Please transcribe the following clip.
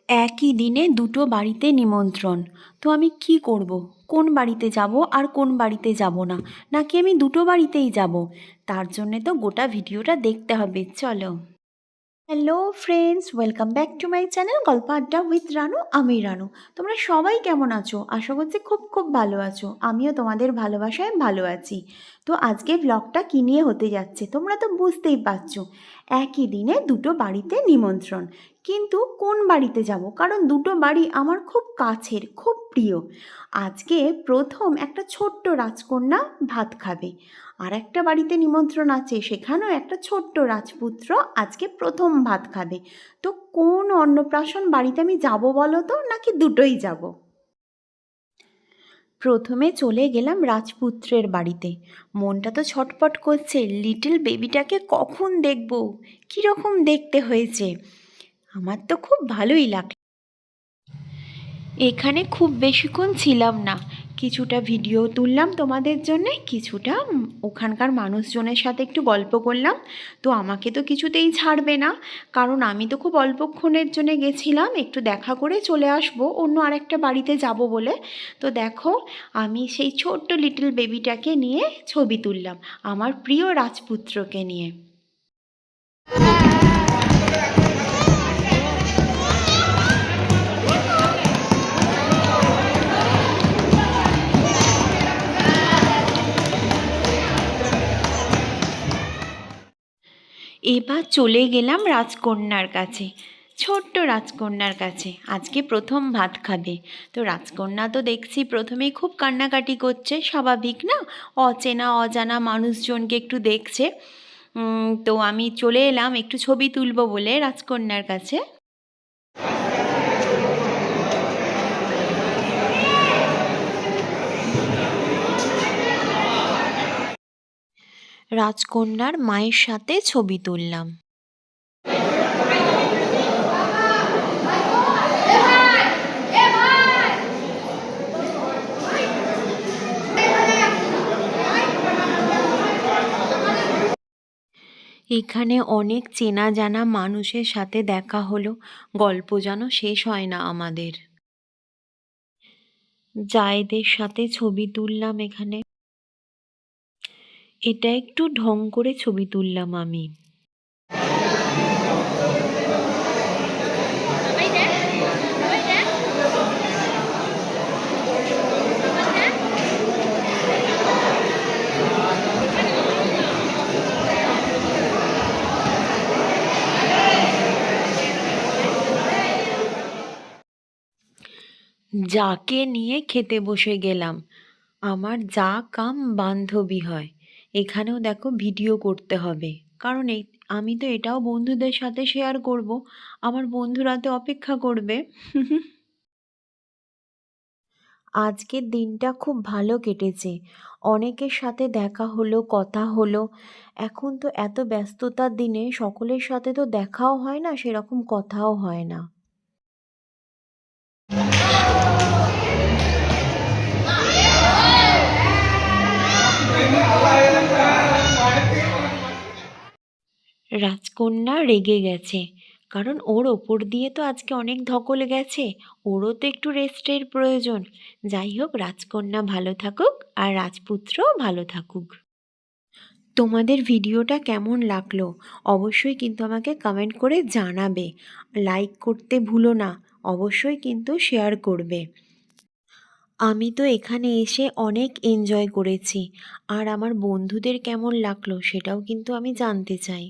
একই দিনে দুটো বাড়িতে নিমন্ত্রণ। তো আমি কি করব? কোন বাড়িতে যাব আর কোন বাড়িতে যাব না, নাকি আমি দুটো বাড়িতেই যাব? তার জন্যে তো গোটা ভিডিওটা দেখতে হবে, চলো। Hello friends, welcome back to my channel গল্প আড্ডা উইথ রানু। আমি রানু। তোমরা সবাই কেমন আছো? আশা করছি খুব খুব ভালো আছো। আমিও তোমাদের ভালোবাসায় ভালো আছি। তো আজকে ব্লগটা কী নিয়ে হতে যাচ্ছে তোমরা তো বুঝতেই পারছো। একই দিনে দুটো বাড়িতে নিমন্ত্রণ, কিন্তু কোন বাড়িতে যাব? কারণ দুটো বাড়ি আমার খুব কাছের, খুব প্রিয়। আজকে প্রথম একটা ছোট্ট রাজকন্যা ভাত খাবে, আর একটা বাড়িতে নিমন্ত্রণ আছে, সেখানেও একটা ছোট্ট রাজপুত্র আজকে প্রথম ভাত খাবে। তো কোন অন্নপ্রাশন বাড়িতে আমি যাব বলো তো, নাকি দুটোই যাব? প্রথমে চলে গেলাম রাজপুত্রের বাড়িতে। মনটা তো ছটপট করছে, লিটল বেবিটাকে কখন দেখব, কীরকম দেখতে হয়েছে। আমার তো খুব ভালোই লাগলো। এখানে খুব বেশিক্ষণ ছিলাম না, কিছুটা ভিডিও তুললাম তোমাদের জন্যে, কিছুটা ওখানকার মানুষজনের সাথে একটু গল্প করলাম। তো আমাকে তো কিছুতেই ছাড়বে না, কারণ আমি তো খুব অল্পক্ষণের জন্য গেছিলাম, একটু দেখা করে চলে আসবো অন্য আরেকটা বাড়িতে যাব বলে। তো দেখো, আমি সেই ছোট্ট লিটল বেবিটাকে নিয়ে ছবি তুললাম, আমার প্রিয় রাজপুত্রকে নিয়ে। এবার চলে গেলাম রাজকন্যার কাছে, ছোট্ট রাজকন্যার কাছে। আজকে প্রথম ভাত খাবে। তো রাজকন্যা তো দেখছি প্রথমেই খুব কান্নাকাটি করছে, স্বাভাবিক না? অচেনা অজানা মানুষজনকে একটু দেখছে। তো আমি চলে এলাম একটু ছবি তুলবো বলে রাজকন্যার কাছে। রাজকন্যার মায়ের সাথে ছবি তুললাম। এখানে অনেক চেনা জানা মানুষের সাথে দেখা হলো, গল্প যেন শেষ হয় না আমাদের। জায়েদের সাথে ছবি তুললাম এখানে। এটা একটু ঢং করে ছবি তুললাম আমি। যাকে নিয়ে খেতে বসে গেলাম, আমার যা কাম বান্ধবী হয়। এখানেও দেখো ভিডিও করতে হবে, কারণ আমি তো এটাও বন্ধুদের সাথে শেয়ার করব, আমার বন্ধুরা তো অপেক্ষা করবে। আজকের দিনটা খুব ভালো কেটেছে, অনেকের সাথে দেখা হলো, কথা হলো। এখন তো এত ব্যস্ততার দিনে সকলের সাথে তো দেখাও হয় না, সেরকম কথাও হয় না। রাজকন্যা রেগে গেছে, কারণ ওর ওপর দিয়ে তো আজকে অনেক ধকল গেছে, ওরও তো একটু রেস্টের প্রয়োজন। যাই হোক, রাজকন্যা ভালো থাকুক আর রাজপুত্রও ভালো থাকুক। তোমাদের ভিডিওটা কেমন লাগলো অবশ্যই কিন্তু আমাকে কমেন্ট করে জানাবে। লাইক করতে ভুলো না, অবশ্যই কিন্তু শেয়ার করবে। আমি তো এখানে এসে অনেক এনজয় করেছি, আর আমার বন্ধুদের কেমন লাগলো সেটাও কিন্তু আমি জানতে চাই।